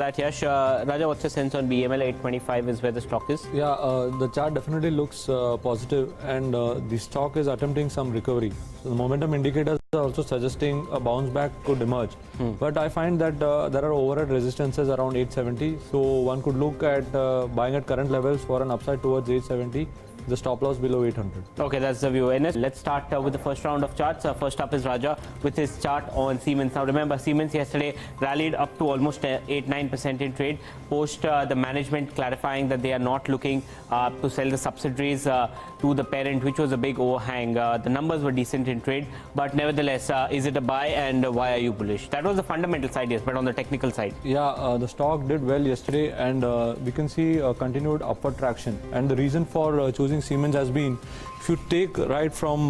that, Yash. Raja, what's your sense on BML 825 is where the stock is? Yeah, the chart definitely looks positive, and the stock is attempting some recovery. So the momentum indicators are also suggesting a bounce back could emerge. But I find that there are overhead resistances around 870. So one could look at buying at current levels for an upside towards 870. The stop loss below 800. Okay, that's the view. NS, let's start with the first round of charts. First up is Raja with his chart on Siemens. Now remember, Siemens yesterday rallied up to almost 8-9% in trade post the management clarifying that they are not looking to sell the subsidiaries to the parent, which was a big overhang. The numbers were decent in trade, but nevertheless, is it a buy, and why are you bullish? That was the fundamental side, yes, but on the technical side. Yeah, the stock did well yesterday, and we can see continued upward traction. And the reason for choosing Siemens has been, if you take right from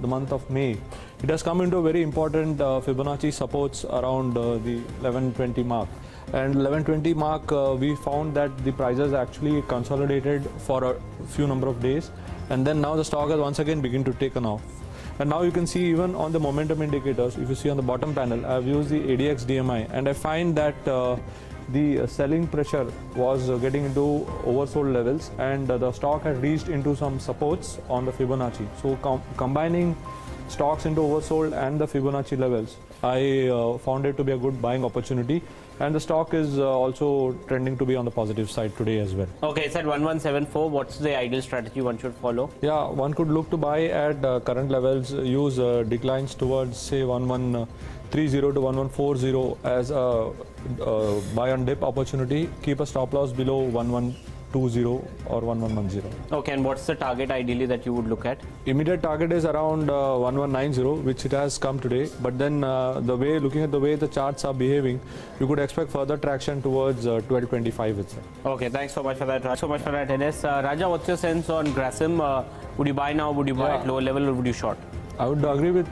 the month of May, it has come into a very important Fibonacci supports around the 1120 mark. And 1120 mark, we found that the prices actually consolidated for a few number of days, and then now the stock has once again begun to take off. And now you can see even on the momentum indicators, if you see on the bottom panel, I have used the ADX DMI, and I find that the selling pressure was getting into oversold levels, and the stock had reached into some supports on the Fibonacci. So combining stocks into oversold and the Fibonacci levels, I found it to be a good buying opportunity, and the stock is also trending to be on the positive side today as well. Okay, it's at 1174. What's the ideal strategy one should follow? Yeah, one could look to buy at current levels, use declines towards say 1130 to 1140 as a buy on dip opportunity. Keep a stop loss below 1120 or 1110. Okay, and what's the target ideally that you would look at? Immediate target is around 1190, which it has come today. But then looking at the way the charts are behaving, you could expect further traction towards 1225 itself. Okay, thanks so much for that. NS. Raja, what's your sense on Grasim? Would you buy now? Would you buy at lower level, or would you short? I would agree with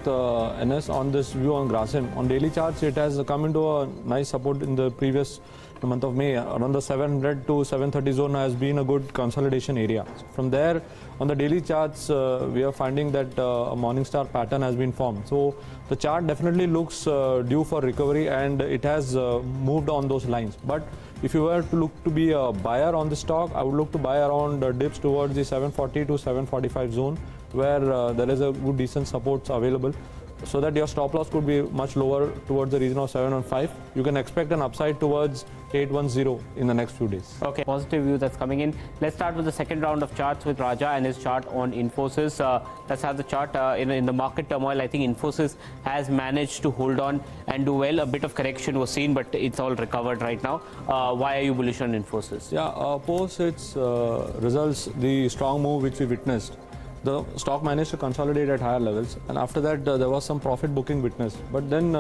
NS on this view on Grasim. On daily charts, it has come into a nice support in the previous month of May. Around the 700 to 730 zone has been a good consolidation area. So from there, on the daily charts, we are finding that a Morningstar pattern has been formed. So the chart definitely looks due for recovery, and it has moved on those lines. But if you were to look to be a buyer on the stock, I would look to buy around dips towards the 740 to 745 zone, where there is a good decent supports available, so that your stop loss could be much lower towards the region of 715. You can expect an upside towards 810 in the next few days. Okay, positive view that's coming in. Let's start with the second round of charts with Raja and his chart on Infosys. Let's have the chart in the market turmoil. I think Infosys has managed to hold on and do well. A bit of correction was seen, but it's all recovered right now. Why are you bullish on Infosys? Yeah, post its results, the strong move which we witnessed, the stock managed to consolidate at higher levels, and after that there was some profit booking witnessed, but then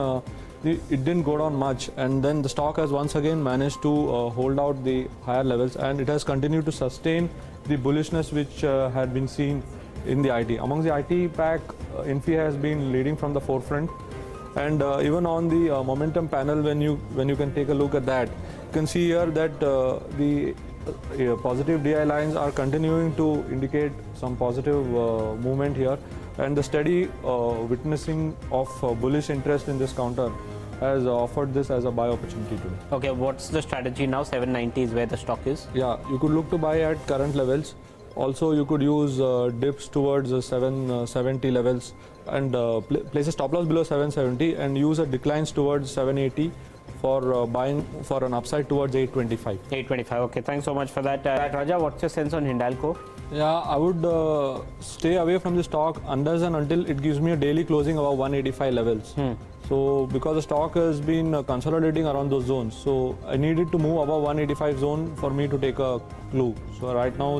it didn't go down much, and then the stock has once again managed to hold out the higher levels, and it has continued to sustain the bullishness which had been seen in the IT. Amongst the IT pack, Infi has been leading from the forefront, and even on the momentum panel, when you can take a look at that, you can see here that the positive DI lines are continuing to indicate some positive movement here, and the steady witnessing of bullish interest in this counter has offered this as a buy opportunity today. Okay, what's the strategy now? 790 is where the stock is. Yeah, you could look to buy at current levels. Also, you could use dips towards 770 levels, and place a stop loss below 770, and use a declines towards 780 for buying for an upside towards 825. 825. Okay, thanks so much for that. Raja, what's your sense on Hindalco? Yeah, I would stay away from the stock unless and until it gives me a daily closing above 185 levels. So because the stock has been consolidating around those zones, so I needed to move above 185 zone for me to take a clue. So right now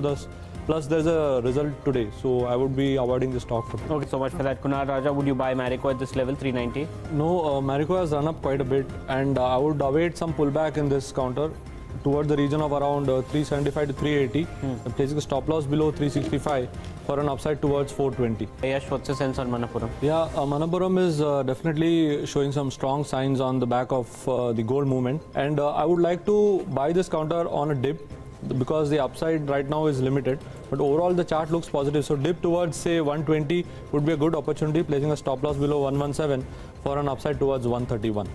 plus there's a result today, so I would be avoiding the stock for today. Okay, so much for that. Kunal, Raja, would you buy Marico at this level, 390? No, Marico has run up quite a bit, and I would await some pullback in this counter towards the region of around 375 to 380, placing a stop loss below 365 for an upside towards 420. Yash, what's your sense on Manappuram? Yeah, Manappuram is definitely showing some strong signs on the back of the gold movement, and I would like to buy this counter on a dip, because the upside right now is limited, but overall the chart looks positive. So dip towards say 120 would be a good opportunity, placing a stop loss below 117 for an upside towards 131.